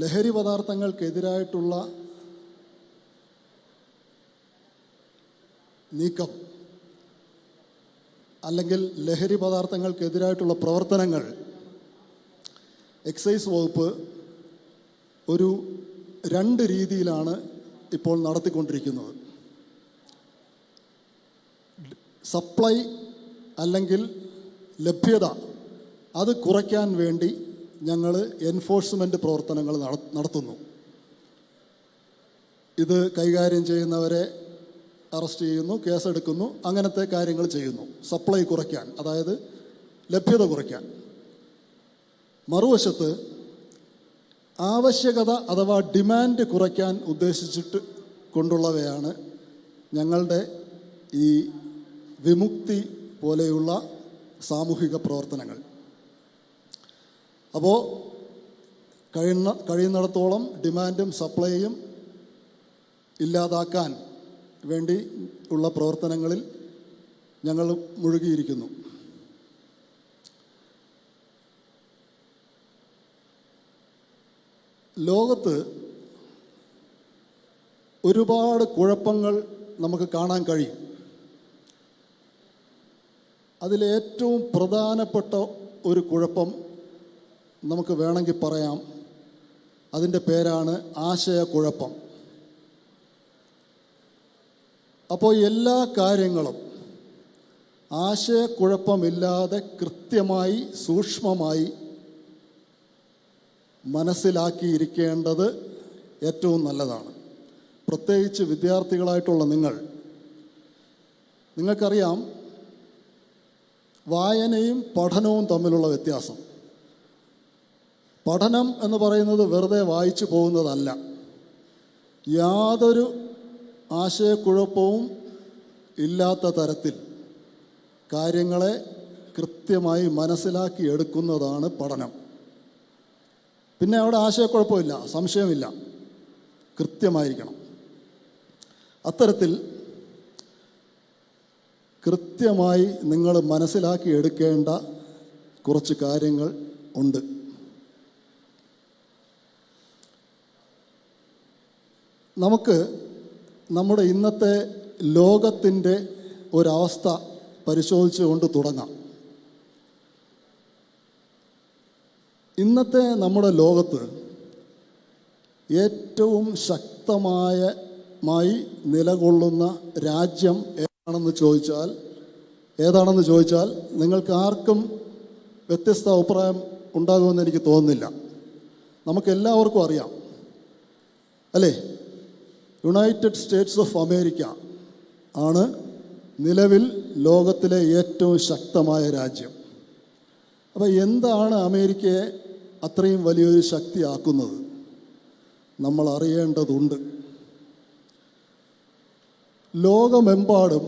ലഹരി പദാർത്ഥങ്ങൾക്കെതിരായിട്ടുള്ള നീക്കം അല്ലെങ്കിൽ ലഹരി പദാർത്ഥങ്ങൾക്കെതിരായിട്ടുള്ള പ്രവർത്തനങ്ങൾ എക്സൈസ് വകുപ്പ് ഒരു 2 രീതിയിലാണ് ഇപ്പോൾ നടത്തിക്കൊണ്ടിരിക്കുന്നത്. സപ്ലൈ അല്ലെങ്കിൽ ലഭ്യത അത് കുറയ്ക്കാൻ വേണ്ടി ഞങ്ങൾ എൻഫോഴ്സ്മെൻറ്റ് പ്രവർത്തനങ്ങൾ നടത്തുന്നു. ഇത് കൈകാര്യം ചെയ്യുന്നവരെ അറസ്റ്റ് ചെയ്യുന്നു, കേസെടുക്കുന്നു, അങ്ങനത്തെ കാര്യങ്ങൾ ചെയ്യുന്നു. സപ്ലൈ കുറയ്ക്കാൻ, അതായത് ലഭ്യത കുറയ്ക്കാൻ. മറുവശത്ത് ആവശ്യകത അഥവാ ഡിമാൻഡ് കുറയ്ക്കാൻ ഉദ്ദേശിച്ചിട്ട് കൊണ്ടുള്ളവയാണ് ഞങ്ങളുടെ ഈ വിമുക്തി പോലെയുള്ള സാമൂഹിക പ്രവർത്തനങ്ങൾ. അപ്പോൾ കഴിയുന്നിടത്തോളം ഡിമാൻഡും സപ്ലൈയും ഇല്ലാതാക്കാൻ വേണ്ടി ഉള്ള പ്രവർത്തനങ്ങളിൽ ഞങ്ങൾ മുഴുകിയിരിക്കുന്നു. ലോകത്ത് ഒരുപാട് കുഴപ്പങ്ങൾ നമുക്ക് കാണാൻ കഴിയും. അതിലേറ്റവും പ്രധാനപ്പെട്ട ഒരു കുഴപ്പം നമുക്ക് വേണമെങ്കിൽ പറയാം, അതിൻ്റെ പേരാണ് ആശയക്കുഴപ്പം. അപ്പോൾ എല്ലാ കാര്യങ്ങളും ആശയക്കുഴപ്പമില്ലാതെ കൃത്യമായി സൂക്ഷ്മമായി മനസ്സിലാക്കിയിരിക്കേണ്ടത് ഏറ്റവും നല്ലതാണ്. പ്രത്യേകിച്ച് വിദ്യാർത്ഥികളായിട്ടുള്ള നിങ്ങൾക്കറിയാം വായനയും പഠനവും തമ്മിലുള്ള വ്യത്യാസം. പഠനം എന്ന് പറയുന്നത് വെറുതെ വായിച്ചു പോകുന്നതല്ല. യാതൊരു ആശയക്കുഴപ്പവും ഇല്ലാത്ത തരത്തിൽ കാര്യങ്ങളെ കൃത്യമായി മനസ്സിലാക്കി എടുക്കുന്നതാണ് പഠനം. പിന്നെ അവിടെ ആശയക്കുഴപ്പമില്ല, സംശയമില്ല, കൃത്യമായിരിക്കണം. അത്തരത്തിൽ കൃത്യമായി നിങ്ങൾ മനസ്സിലാക്കി എടുക്കേണ്ട കുറച്ച് കാര്യങ്ങൾ ഉണ്ട്. നമുക്ക് നമ്മുടെ ഇന്നത്തെ ലോകത്തിൻ്റെ ഒരവസ്ഥ പരിശോധിച്ചുകൊണ്ട് തുടങ്ങാം. ഇന്നത്തെ നമ്മുടെ ലോകത്ത് ഏറ്റവും ശക്തമായി നിലകൊള്ളുന്ന രാജ്യം ഏതാണെന്ന് ചോദിച്ചാൽ നിങ്ങൾക്ക് ആർക്കും വ്യത്യസ്ത അഭിപ്രായം ഉണ്ടാകുമെന്ന് എനിക്ക് തോന്നുന്നില്ല. നമുക്കെല്ലാവർക്കും അറിയാം, അല്ലേ? യുണൈറ്റഡ് സ്റ്റേറ്റ്സ് ഓഫ് അമേരിക്ക ആണ് നിലവിൽ ലോകത്തിലെ ഏറ്റവും ശക്തമായ രാജ്യം. അപ്പോൾ എന്താണ് അമേരിക്കയെ അത്രയും വലിയൊരു ശക്തിയാക്കുന്നത്? നമ്മൾ അറിയേണ്ടതുണ്ട്. ലോകമെമ്പാടും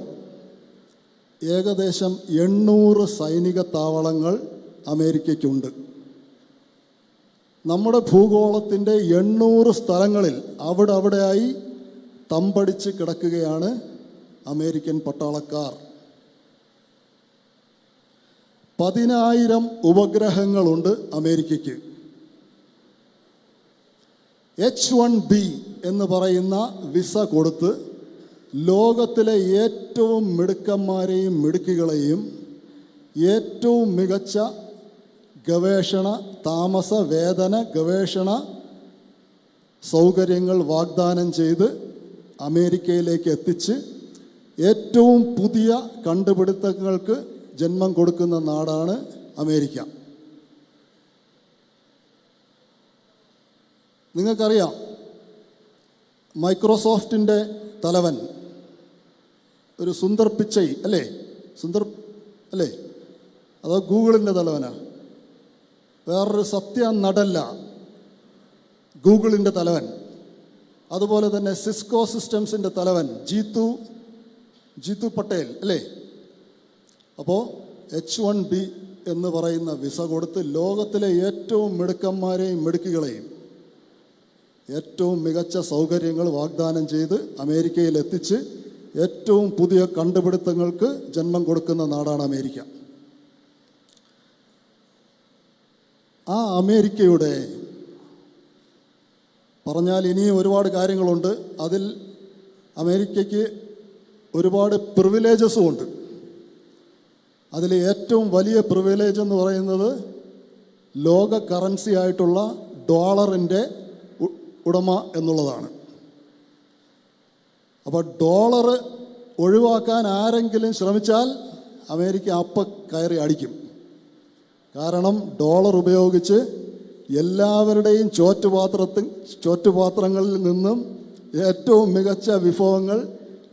ഏകദേശം 800 സൈനിക താവളങ്ങൾ അമേരിക്കയ്ക്കുണ്ട്. നമ്മുടെ ഭൂഗോളത്തിൻ്റെ 800 സ്ഥലങ്ങളിൽ അവിടെയായി തമ്പടിച്ച് കിടക്കുകയാണ് അമേരിക്കൻ പട്ടാളക്കാർ. 10,000 ഉപഗ്രഹങ്ങളുണ്ട് അമേരിക്കയ്ക്ക്. H-1B എന്ന് പറയുന്ന വിസ കൊടുത്ത് ലോകത്തിലെ ഏറ്റവും മിടുക്കന്മാരെയും മിടുക്കികളെയും ഏറ്റവും മികച്ച ഗവേഷണ താമസ വേതന ഗവേഷണ സൗകര്യങ്ങൾ വാഗ്ദാനം ചെയ്ത് അമേരിക്കയിലേക്ക് എത്തിച്ച് ഏറ്റവും പുതിയ കണ്ടുപിടുത്തങ്ങൾക്ക് ജന്മം കൊടുക്കുന്ന നാടാണ് അമേരിക്ക. നിങ്ങൾക്കറിയാം, മൈക്രോസോഫ്റ്റിൻ്റെ തലവൻ ഒരു സുന്ദർ പിച്ചൈ അല്ലേ? അതോ ഗൂഗിളിൻ്റെ തലവനാ? വേറൊരു സത്യ നടല്ല, ഗൂഗിളിൻ്റെ തലവൻ. അതുപോലെ തന്നെ സിസ്കോ സിസ്റ്റംസിൻ്റെ തലവൻ ജീതു പട്ടേൽ അല്ലേ? അപ്പോൾ H-1B എന്ന് പറയുന്ന വിസ കൊടുത്ത് ലോകത്തിലെ ഏറ്റവും മിടുക്കന്മാരെയും മിടുക്കികളെയും ഏറ്റവും മികച്ച സൗകര്യങ്ങൾ വാഗ്ദാനം ചെയ്ത് അമേരിക്കയിൽ എത്തിച്ച് ഏറ്റവും പുതിയ കണ്ടുപിടുത്തങ്ങൾക്ക് ജന്മം കൊടുക്കുന്ന നാടാണ് അമേരിക്ക. ആ അമേരിക്കയുടെ പറഞ്ഞാൽ ഇനിയും ഒരുപാട് കാര്യങ്ങളുണ്ട്. അതിൽ അമേരിക്കയ്ക്ക് ഒരുപാട് പ്രിവിലേജസും ഉണ്ട്. അതിൽ ഏറ്റവും വലിയ പ്രിവിലേജ് എന്ന് പറയുന്നത് ലോക കറൻസി ആയിട്ടുള്ള ഡോളറിൻ്റെ ഉടമ എന്നുള്ളതാണ്. അപ്പോൾ ഡോളർ ഒഴിവാക്കാൻ ആരെങ്കിലും ശ്രമിച്ചാൽ അമേരിക്ക അപ്പം കയറി അടിക്കും. കാരണം ഡോളർ ഉപയോഗിച്ച് എല്ലാവരുടെയും ചോറ്റുപാത്രങ്ങളിൽ നിന്നും ഏറ്റവും മികച്ച വിഭവങ്ങൾ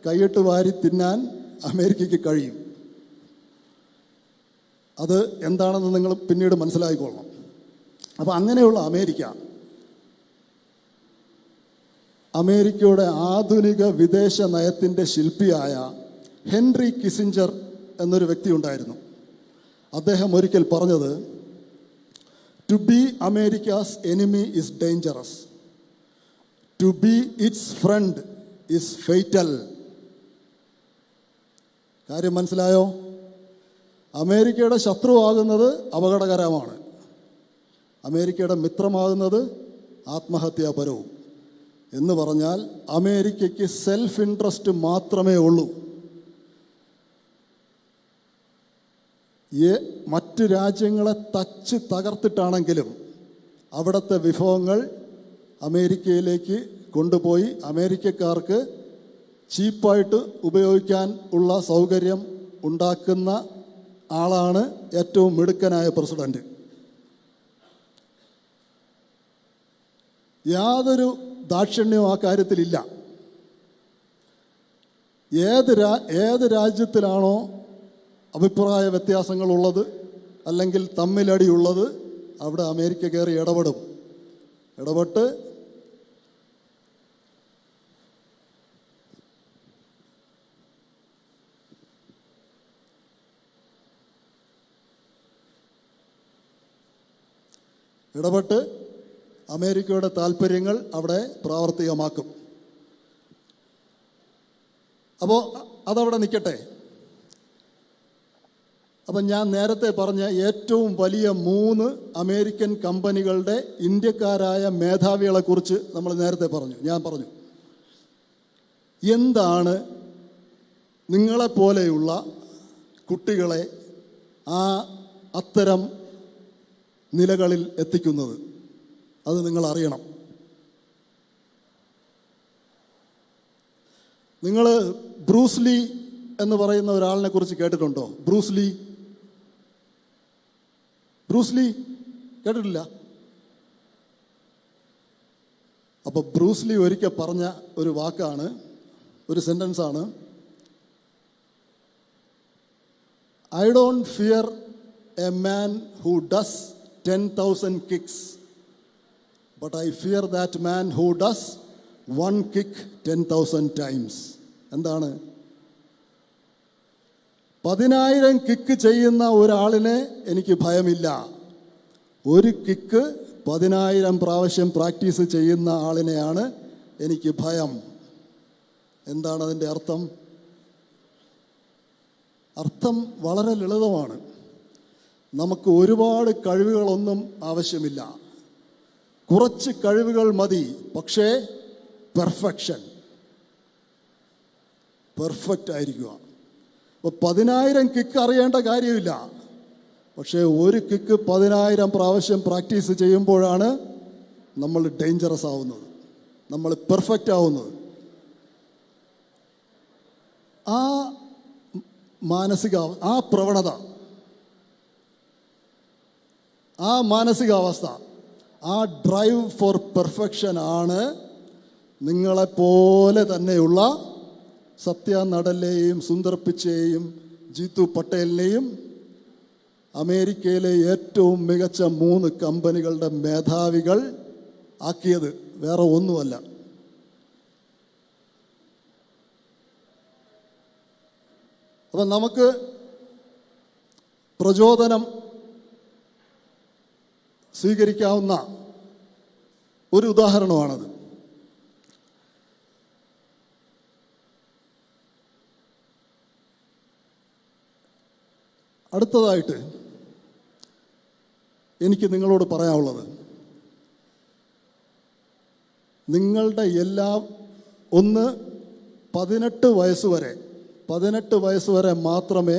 കൈയിട്ട് വാരി തിന്നാൻ അമേരിക്കയ്ക്ക് കഴിയും. അത് എന്താണെന്ന് നിങ്ങൾ പിന്നീട് മനസ്സിലാക്കിക്കൊള്ളണം. അപ്പോൾ അങ്ങനെയുള്ള അമേരിക്കയുടെ ആധുനിക വിദേശ നയത്തിൻ്റെ ശില്പിയായ ഹെൻറി കിസിഞ്ചർ എന്നൊരു വ്യക്തി ഉണ്ടായിരുന്നു. അദ്ദേഹം ഒരിക്കൽ പറഞ്ഞത്, to be America's enemy is dangerous, to be it's friend is fatal. കാര്യം മനസ്സിലായോ? അമേരിക്കയുടെ ശത്രുവാകുന്നത് അപകടകരമാണ്, അമേരിക്കയുടെ മിത്രമാകുന്നത് ആത്മഹത്യാപരവും. എന്ന് പറഞ്ഞാൽ അമേരിക്കയ്ക്ക് സെൽഫ് ഇൻട്രസ്റ്റ് മാത്രമേ ഉള്ളൂ. മറ്റു രാജ്യങ്ങളെ തകർത്തിട്ടാണെങ്കിലും അവിടുത്തെ വിഭവങ്ങൾ അമേരിക്കയിലേക്ക് കൊണ്ടുപോയി അമേരിക്കക്കാർക്ക് ചീപ്പായിട്ട് ഉപയോഗിക്കാൻ ഉള്ള സൗകര്യം ഉണ്ടാക്കുന്ന ആളാണ് ഏറ്റവും മിടുക്കനായ പ്രസിഡന്റ്. യാതൊരു ദാക്ഷിണ്യവും ആ കാര്യത്തിലില്ല. ഏത് രാജ്യത്തിലാണോ അഭിപ്രായ വ്യത്യാസങ്ങളുള്ളത് അല്ലെങ്കിൽ തമ്മിലടിയുള്ളത്, അവിടെ അമേരിക്ക കയറി ഇടപെട്ട് അമേരിക്കയുടെ താല്പര്യങ്ങൾ അവിടെ പ്രാവർത്തികമാക്കും. അപ്പോൾ അതവിടെ നിൽക്കട്ടെ. അപ്പം ഞാൻ നേരത്തെ പറഞ്ഞ ഏറ്റവും വലിയ 3 അമേരിക്കൻ കമ്പനികളുടെ ഇന്ത്യക്കാരായ മേധാവികളെക്കുറിച്ച് ഞാൻ പറഞ്ഞു. എന്താണ് നിങ്ങളെപ്പോലെയുള്ള കുട്ടികളെ അത്തരം നിലകളിൽ എത്തിക്കുന്നത്? അത് നിങ്ങൾ അറിയണം. നിങ്ങൾ ബ്രൂസ് ലീ എന്ന് പറയുന്ന ഒരാളിനെ കുറിച്ച് കേട്ടിട്ടുണ്ടോ? ബ്രൂസ് ലീ കേട്ടിട്ടില്ല? അപ്പൊ ബ്രൂസ് ലീ ഒരിക്കൽ പറഞ്ഞ ഒരു വാക്കാണ്, ഒരു സെന്റൻസാണ്, I don't fear a man who does 10,000 kicks, but I fear that man who does 1 kick 10,000 times. എന്താണ്? 10,000 കിക്ക് ചെയ്യുന്ന ഒരാളിനെ എനിക്ക് ഭയമില്ല. ഒരു കിക്ക് 10,000 പ്രാവശ്യം പ്രാക്ടീസ് ചെയ്യുന്ന ആളിനെയാണ് എനിക്ക് ഭയം. എന്താണ് അതിൻ്റെ അർത്ഥം? അർത്ഥം വളരെ ലളിതമാണ്. നമുക്ക് ഒരുപാട് കഴിവുകളൊന്നും ആവശ്യമില്ല, കുറച്ച് കഴിവുകൾ മതി. പക്ഷേ പെർഫെക്റ്റ് ആയിരിക്കുക. അപ്പോൾ 10,000 കിക്ക് അറിയേണ്ട കാര്യമില്ല, പക്ഷേ ഒരു കിക്ക് 10,000 പ്രാവശ്യം പ്രാക്ടീസ് ചെയ്യുമ്പോഴാണ് നമ്മൾ ഡേഞ്ചറസ് ആവുന്നത്, നമ്മൾ പെർഫെക്റ്റ് ആവുന്നത്. ആ പ്രവണത, ആ മാനസികാവസ്ഥ, ആ ഡ്രൈവ് ഫോർ പെർഫെക്ഷൻ ആണ് നിങ്ങളെപ്പോലെ തന്നെയുള്ള സത്യ നടലെയും സുന്ദർ പിച്ചയെയും ജീതു പട്ടേലിനെയും അമേരിക്കയിലെ ഏറ്റവും മികച്ച 3 കമ്പനികളുടെ മേധാവികൾ ആക്കിയത്. വേറെ ഒന്നുമല്ല. അപ്പം നമുക്ക് പ്രചോദനം സ്വീകരിക്കാവുന്ന ഒരു ഉദാഹരണമാണത്. അടുത്തതായിട്ട് എനിക്ക് നിങ്ങളോട് പറയാനുള്ളത്, നിങ്ങളുടെ എല്ലാ 18 വയസ്സ് വരെ മാത്രമേ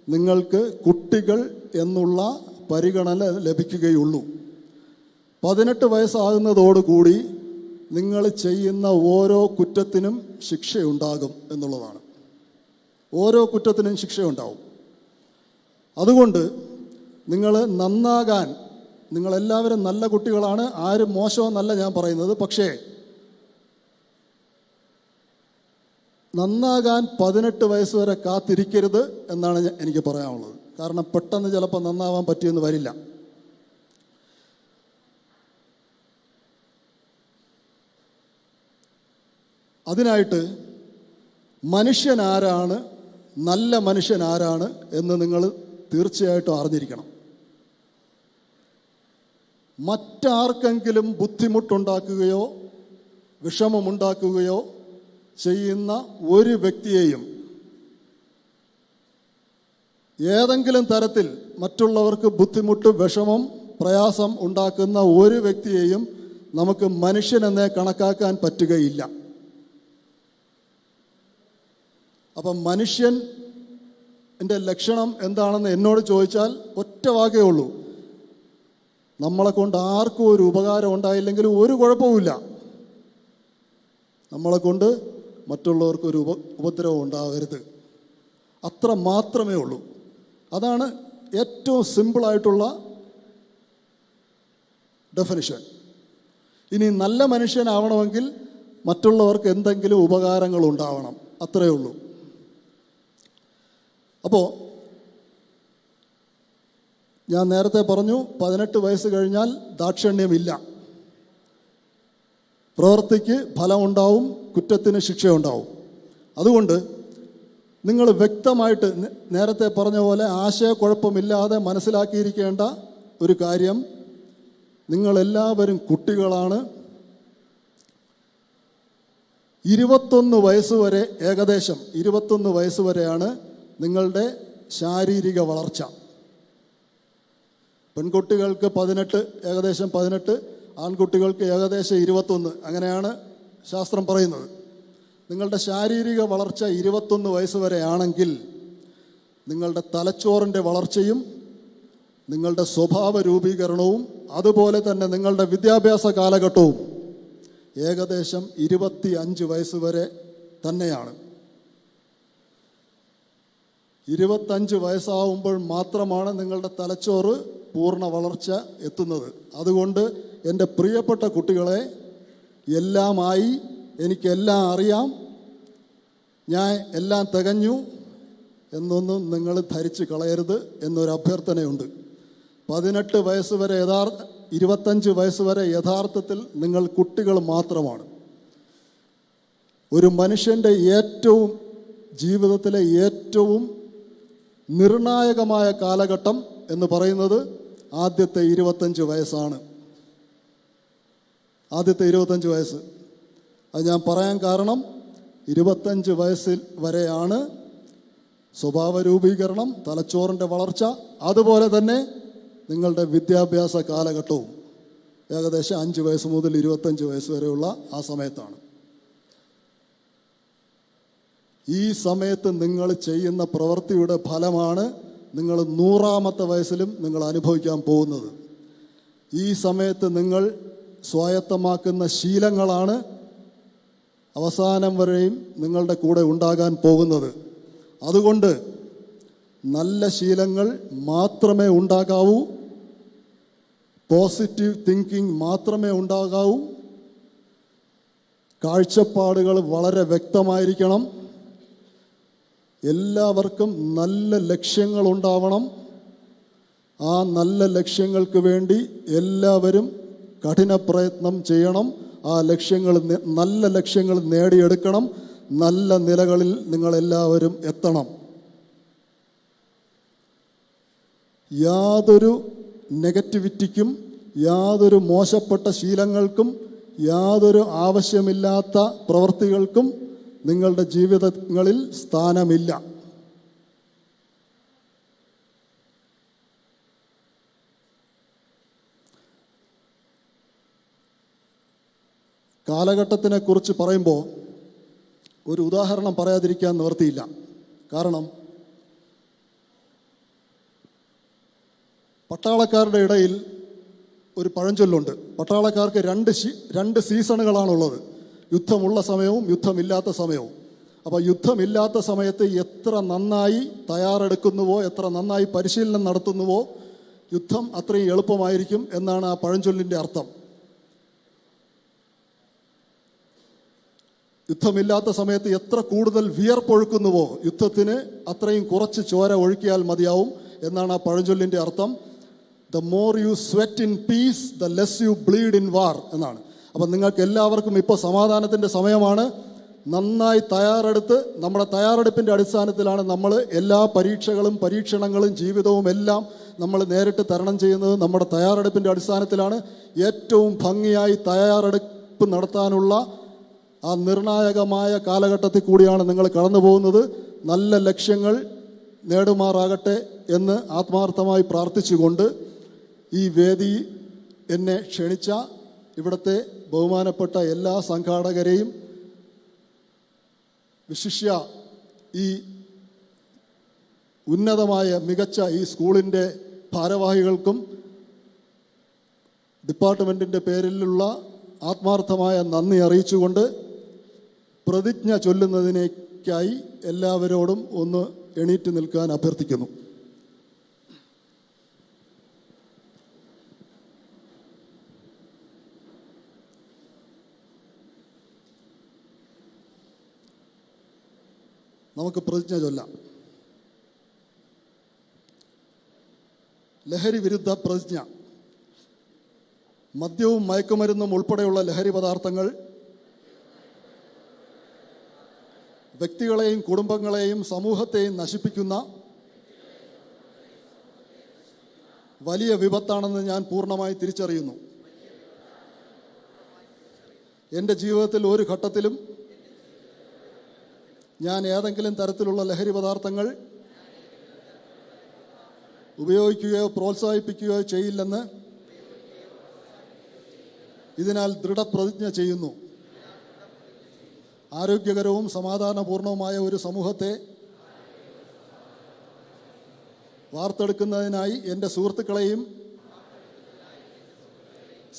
നിങ്ങൾക്ക് കുട്ടികൾ എന്നുള്ള പരിഗണന ലഭിക്കുകയുള്ളൂ. 18 വയസ്സാകുന്നതോടുകൂടി നിങ്ങൾ ചെയ്യുന്ന ഓരോ കുറ്റത്തിനും ശിക്ഷയുണ്ടാകും എന്നുള്ളതാണ്. ഓരോ കുറ്റത്തിനും ശിക്ഷയുണ്ടാവും. അതുകൊണ്ട് നിങ്ങൾ നന്നാകാൻ, നിങ്ങളെല്ലാവരും നല്ല കുട്ടികളാണ്, ആരും മോശമെന്നല്ല ഞാൻ പറയുന്നത്. പക്ഷേ നന്നാകാൻ 18 വയസ്സ് വരെ കാത്തിരിക്കരുത് എന്നാണ് എനിക്ക് പറയാനുള്ളത്. കാരണം പെട്ടെന്ന് ചിലപ്പോൾ നന്നാവാൻ പറ്റിയെന്ന് വരില്ല. അതിനായിട്ട് മനുഷ്യനാരാണ്, നല്ല മനുഷ്യനാരാണ് എന്ന് നിങ്ങൾ തീർച്ചയായിട്ടും അറിഞ്ഞിരിക്കണം. മറ്റാർക്കെങ്കിലും ബുദ്ധിമുട്ടുണ്ടാക്കുകയോ വിഷമമുണ്ടാക്കുകയോ ചെയ്യുന്ന ഒരു വ്യക്തിയെയും, ഏതെങ്കിലും തരത്തിൽ മറ്റുള്ളവർക്ക് ബുദ്ധിമുട്ട്, വിഷമം, പ്രയാസം ഉണ്ടാക്കുന്ന ഒരു വ്യക്തിയെയും നമുക്ക് മനുഷ്യനെന്നേ കണക്കാക്കാൻ പറ്റുകയില്ല. അപ്പം മനുഷ്യൻ്റെ ലക്ഷണം എന്താണെന്ന് എന്നോട് ചോദിച്ചാൽ ഒറ്റ വാക്കേ ഉള്ളൂ: നമ്മളെ കൊണ്ട് ആർക്കും ഒരു ഉപകാരം ഉണ്ടായില്ലെങ്കിലും ഒരു കുഴപ്പവുമില്ല, നമ്മളെ കൊണ്ട് മറ്റുള്ളവർക്കൊരു ഉപദ്രവം ഉണ്ടാകരുത്. അത്ര മാത്രമേ ഉള്ളൂ. അതാണ് ഏറ്റവും സിമ്പിളായിട്ടുള്ള ഡെഫിനിഷൻ. ഇനി നല്ല മനുഷ്യനാവണമെങ്കിൽ മറ്റുള്ളവർക്ക് എന്തെങ്കിലും ഉപകാരങ്ങൾ ഉണ്ടാവണം, അത്രയേ ഉള്ളൂ. അപ്പോൾ ഞാൻ നേരത്തെ പറഞ്ഞു, 18 വയസ്സ് കഴിഞ്ഞാൽ ദാക്ഷിണ്യമില്ല. പ്രവൃത്തിക്ക് ഫലമുണ്ടാവും, കുറ്റത്തിന് ശിക്ഷയുണ്ടാവും. അതുകൊണ്ട് നിങ്ങൾ വ്യക്തമായിട്ട് നേരത്തെ പറഞ്ഞ പോലെ ആശയക്കുഴപ്പമില്ലാതെ മനസ്സിലാക്കിയിരിക്കേണ്ട ഒരു കാര്യം, നിങ്ങളെല്ലാവരും കുട്ടികളാണ്. 21 വയസ്സ് വരെ, ഏകദേശം 21 വയസ്സ് വരെയാണ് നിങ്ങളുടെ ശാരീരിക വളർച്ച. പെൺകുട്ടികൾക്ക് 18, ഏകദേശം 18, ആൺകുട്ടികൾക്ക് ഏകദേശം 21, അങ്ങനെയാണ് ശാസ്ത്രം പറയുന്നത്. നിങ്ങളുടെ ശാരീരിക വളർച്ച 21 വയസ്സ് വരെയാണെങ്കിൽ നിങ്ങളുടെ തലച്ചോറിൻ്റെ വളർച്ചയും നിങ്ങളുടെ സ്വഭാവ രൂപീകരണവും അതുപോലെ തന്നെ നിങ്ങളുടെ വിദ്യാഭ്യാസ കാലഘട്ടവും ഏകദേശം 25 വയസ്സ് വരെ തന്നെയാണ്. 25 വയസ്സാവുമ്പോൾ മാത്രമാണ് നിങ്ങളുടെ തലച്ചോറ് പൂർണ്ണ വളർച്ച എത്തുന്നത്. അതുകൊണ്ട് എൻ്റെ പ്രിയപ്പെട്ട കുട്ടികളെ, എല്ലാമായി, എനിക്കെല്ലാം അറിയാം, ഞാൻ എല്ലാം തികഞ്ഞു എന്നൊന്നും നിങ്ങൾ ധരിച്ച് കളയരുത് എന്നൊരു അഭ്യർത്ഥനയുണ്ട്. 18 വയസ്സ് വരെ 25 വയസ്സ് വരെ യഥാർത്ഥത്തിൽ നിങ്ങൾ കുട്ടികൾ മാത്രമാണ്. ഒരു മനുഷ്യൻ്റെ ജീവിതത്തിലെ ഏറ്റവും നിർണായകമായ കാലഘട്ടം എന്ന് പറയുന്നത് ആദ്യത്തെ 25 വയസ്സാണ്. ആദ്യത്തെ 25 വയസ്സ്. അത് ഞാൻ പറയാൻ കാരണം, 25 വയസ്സിൽ വരെയാണ് സ്വഭാവ രൂപീകരണം, തലച്ചോറിൻ്റെ വളർച്ച, അതുപോലെ തന്നെ നിങ്ങളുടെ വിദ്യാഭ്യാസ കാലഘട്ടവും ഏകദേശം 5 വയസ്സ് മുതൽ 25 വയസ്സ് വരെയുള്ള ആ സമയത്താണ്. ഈ സമയത്ത് നിങ്ങൾ ചെയ്യുന്ന പ്രവൃത്തിയുടെ ഫലമാണ് നിങ്ങൾ 100-ാമത്തെ വയസ്സിലും നിങ്ങൾ അനുഭവിക്കാൻ പോകുന്നത്. ഈ സമയത്ത് നിങ്ങൾ സ്വായത്തമാക്കുന്ന ശീലങ്ങളാണ് അവസാനം വരെയും നിങ്ങളുടെ കൂടെ ഉണ്ടാകാൻ പോകുന്നത്. അതുകൊണ്ട് നല്ല ശീലങ്ങൾ മാത്രമേ ഉണ്ടാകാവൂ, പോസിറ്റീവ് തിങ്കിങ് മാത്രമേ ഉണ്ടാകാവൂ, കാഴ്ചപ്പാടുകൾ വളരെ വ്യക്തമായിരിക്കണം, എല്ലാവർക്കും നല്ല ലക്ഷ്യങ്ങൾ ഉണ്ടാവണം. ആ നല്ല ലക്ഷ്യങ്ങൾക്ക് വേണ്ടി എല്ലാവരും കഠിന പ്രയത്നം ചെയ്യണം. ആ നല്ല ലക്ഷ്യങ്ങൾ നേടിയെടുക്കണം. നല്ല നിലകളിൽ നിങ്ങളെല്ലാവരും എത്തണം. യാതൊരു നെഗറ്റിവിറ്റിക്കും, യാതൊരു മോശപ്പെട്ട ശീലങ്ങൾക്കും, യാതൊരു ആവശ്യമില്ലാത്ത പ്രവൃത്തികൾക്കും നിങ്ങളുടെ ജീവിതങ്ങളിൽ സ്ഥാനമില്ല. കാലഘട്ടത്തിനെക്കുറിച്ച് പറയുമ്പോൾ ഒരു ഉദാഹരണം പറയാതിരിക്കാൻ നിവർത്തിയില്ല. കാരണം പട്ടാളക്കാരുടെ ഇടയിൽ ഒരു പഴഞ്ചൊല്ലുണ്ട്. പട്ടാളക്കാർക്ക് രണ്ട് സീസണുകളാണുള്ളത്, യുദ്ധമുള്ള സമയവും യുദ്ധമില്ലാത്ത സമയവും. അപ്പോൾ യുദ്ധമില്ലാത്ത സമയത്ത് എത്ര നന്നായി തയ്യാറെടുക്കുന്നുവോ, എത്ര നന്നായി പരിശീലനം നടത്തുന്നുവോ, യുദ്ധം അത്രയും എളുപ്പമായിരിക്കും എന്നാണ് ആ പഴഞ്ചൊല്ലിൻ്റെ അർത്ഥം. യുദ്ധമില്ലാത്ത സമയത്ത് എത്ര കൂടുതൽ വിയർപ്പൊഴുക്കുന്നുവോ, യുദ്ധത്തിന് അത്രയും കുറച്ച് ചോര ഒഴുക്കിയാൽ മതിയാവും എന്നാണ് ആ പഴഞ്ചൊല്ലിൻ്റെ അർത്ഥം. The more you sweat in peace the less U bleed in വാർ എന്നാണ്. അപ്പം നിങ്ങൾക്ക് എല്ലാവർക്കും ഇപ്പോൾ സമാധാനത്തിൻ്റെ സമയമാണ്. നന്നായി തയ്യാറെടുത്ത്, നമ്മുടെ തയ്യാറെടുപ്പിൻ്റെ അടിസ്ഥാനത്തിലാണ് നമ്മൾ എല്ലാ പരീക്ഷകളും പരീക്ഷണങ്ങളും ജീവിതവും എല്ലാം നമ്മൾ നേരിട്ട് തരണം ചെയ്യുന്നത്. നമ്മുടെ തയ്യാറെടുപ്പിൻ്റെ അടിസ്ഥാനത്തിലാണ്. ഏറ്റവും ഭംഗിയായി തയ്യാറെടുപ്പ് നടത്താനുള്ള ആ നിർണായകമായ കാലഘട്ടത്തിൽ കൂടിയാണ് നിങ്ങൾ കടന്നു പോകുന്നത്. നല്ല ലക്ഷ്യങ്ങൾ നേടുമാറാകട്ടെ എന്ന് ആത്മാർത്ഥമായി പ്രാർത്ഥിച്ചുകൊണ്ട് ഈ വേദി എന്നെ ക്ഷണിച്ച ഇവിടുത്തെ ബഹുമാനപ്പെട്ട എല്ലാ സംഘാടകരെയും, വിശിഷ്യ ഈ ഉന്നതമായ മികച്ച ഈ സ്കൂളിൻ്റെ ഭാരവാഹികൾക്കും ഡിപ്പാർട്ട്മെൻറ്റിൻ്റെ പേരിലുള്ള ആത്മാർത്ഥമായ നന്ദി അറിയിച്ചുകൊണ്ട് പ്രതിജ്ഞ ചൊല്ലുന്നതിനേക്കായി എല്ലാവരോടും ഒന്ന് എണീറ്റ് നിൽക്കാൻ അഭ്യർത്ഥിക്കുന്നു. നമുക്ക് പ്രതിജ്ഞ ചൊല്ലാം. ലഹരി വിരുദ്ധ പ്രതിജ്ഞ. മദ്യവും മയക്കുമരുന്നും ഉൾപ്പെടെയുള്ള ലഹരി പദാർത്ഥങ്ങൾ വ്യക്തികളെയും കുടുംബങ്ങളെയും സമൂഹത്തെയും നശിപ്പിക്കുന്ന വലിയ വിപത്താണെന്ന് ഞാൻ പൂർണ്ണമായി തിരിച്ചറിയുന്നു. എൻ്റെ ജീവിതത്തിൽ ഒരു ഘട്ടത്തിലും ഞാൻ ഏതെങ്കിലും തരത്തിലുള്ള ലഹരി പദാർത്ഥങ്ങൾ ഉപയോഗിക്കുകയോ പ്രോത്സാഹിപ്പിക്കുകയോ ചെയ്യില്ലെന്ന് ഇതിനാൽ ദൃഢപ്രതിജ്ഞ ചെയ്യുന്നു. ആരോഗ്യകരവും സമാധാനപൂർണവുമായ ഒരു സമൂഹത്തെ വാർത്തെടുക്കുന്നതിനായി എൻ്റെ സുഹൃത്തുക്കളെയും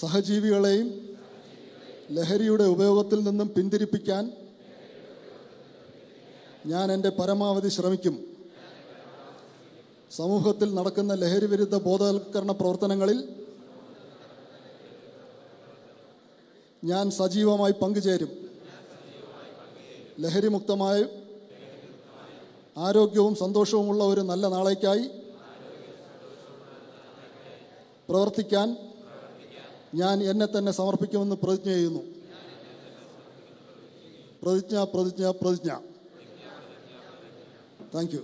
സഹജീവികളെയും ലഹരിയുടെ ഉപയോഗത്തിൽ നിന്നും പിന്തിരിപ്പിക്കാൻ ഞാൻ എൻ്റെ പരമാവധി ശ്രമിക്കും. സമൂഹത്തിൽ നടക്കുന്ന ലഹരി വിരുദ്ധ ബോധവൽക്കരണ പ്രവർത്തനങ്ങളിൽ ഞാൻ സജീവമായി പങ്കുചേരും. ലഹരിമുക്തമായ ആരോഗ്യവും സന്തോഷവുമുള്ള ഒരു നല്ല നാളേക്കായി പ്രവർത്തിക്കാൻ ഞാൻ എന്നെ തന്നെ സമർപ്പിക്കുമെന്ന് പ്രതിജ്ഞ ചെയ്യുന്നു. പ്രതിജ്ഞ പ്രതിജ്ഞ പ്രതിജ്ഞ. Thank you.